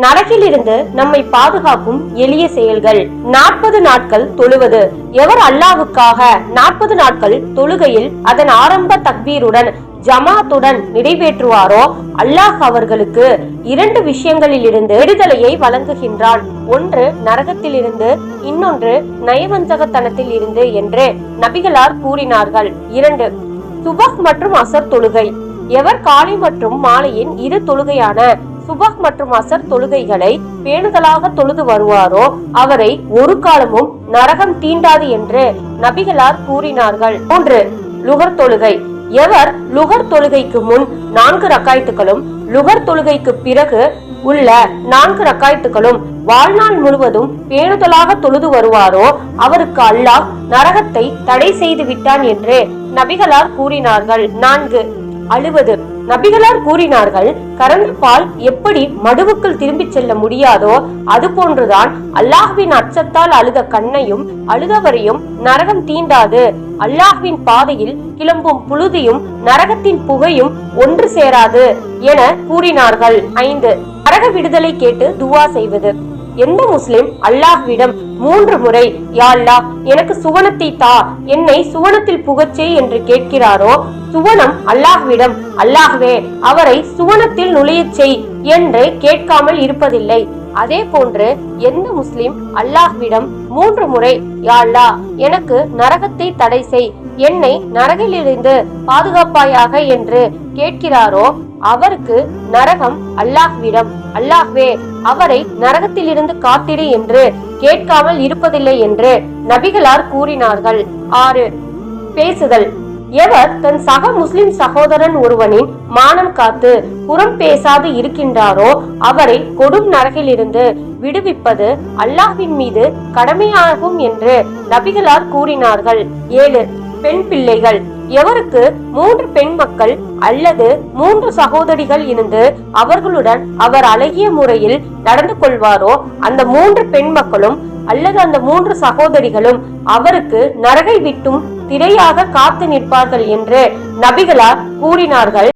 நரகிலிருந்து நம்மை பாதுகாக்கும் எளிய செயல்கள். 40 நாட்கள் தொழுவது. எவர் அல்லாஹ்வுக்காக 40 நாட்கள் தொழுகையில் அதன் ஆரம்ப தக்பீருடன் ஜமாத்துடன் நிறைவேற்றுவாரோ அல்லாஹ் அவர்களுக்கு 2 விஷயங்களில் இருந்து விடுதலையை வழங்குகின்றான். ஒன்று நரகத்திலிருந்து, இன்னொன்று நயவஞ்சகத்தனத்தில் இருந்து என்று நபிகளார் கூறினார்கள். 2 சுபஹ் மற்றும் அசர் தொழுகை. எவர் காலை மற்றும் மாலையின் 2 தொழுகையான சுபஹ் மற்றும் அசர் தொழுகைகளை பேணுதலாக தொழுது வருவாரோ அவரை ஒரு காலமும் நரகம் தீண்டாது என்று நபிகளார் கூறினார்கள். 3 லுகர் தொழுகை. எவர் லுகர் தொழுகைக்கு முன் 4 ரக்காயத்துகளும் லுகர் தொழுகைக்கு பிறகு உள்ள 4 ரக்காயத்துகளும் வாழ்நாள் முழுவதும் பேணுதலாக தொழுது வருவாரோ அவருக்கு அல்லாஹ் நரகத்தை தடை செய்து விட்டான் என்று நபிகளார் கூறினார்கள். 4 அழுவது. நபிகளார் கூறினார்கள், கறந்த பால் எப்படி மடுவுக்குள் திரும்பி செல்ல முடியாதோ அது போன்றுதான் அல்லாஹ்வின் அச்சத்தால் அழுத கண்ணையும் அழுதவரையும் நரகம் தீண்டாது. அல்லாஹ்வின் பாதையில் கிளம்பும் புழுதியும் நரகத்தின் புகையும் ஒன்று சேராது என கூறினார்கள். 5 நரக விடுதலை கேட்டு துவா செய்வது. எந்த முஸ்லிம் அல்லாஹ்விடம் 3 முறை யா அல்லாஹ் எனக்கு சுவனத்தை தா, என்னை சுவனத்தில் புகச்சே என்று கேட்கிறாரோ சுவனம் அல்லாஹ்விடம் அல்லாஹ்வே அவரை சுவனத்தில் நுழையச் செய் என்று கேட்காமல் இருப்பதில்லை. அதே போன்று எந்த முஸ்லிம் அல்லாஹ்விடம் 3 முறை யா அல்லாஹ் எனக்கு நரகத்தை தடை செய், என்னை நரகிலிருந்து பாதுகாப்பாயாக என்று கேட்கிறாரோ அவருக்கு நரகம் அல்லாஹ்விடம் அல்லாஹ்வே அவரை நரகத்திலிருந்து காத்திடு என்று கேட்காமல் இருப்பதில்லை என்று நபிகளார் கூறினார்கள். 6 பேசுதல். எவர் தன் சக முஸ்லிம் சகோதரன் ஒருவனின் மானம் காத்து புறம் பேசாது இருக்கின்றாரோ அவரை கொடும் நரகிலிருந்து விடுவிப்பது அல்லாஹ்வின் மீது கடமையாகும் என்று நபிகளார் கூறினார்கள். 7 பெண் பிள்ளைகள். எவருக்கு 3 பெண் மக்கள் அல்லது 3 சகோதரிகள் இருந்து அவர்களுடன் அவர் அழகிய முறையில் நடந்து கொள்வாரோ அந்த 3 பெண் மக்களும் அல்லது அந்த 3 சகோதரிகளும் அவருக்கு நரகை விட்டும் திரையாக காத்து நிற்பார்கள் என்று நபிகளார் கூறினார்கள்.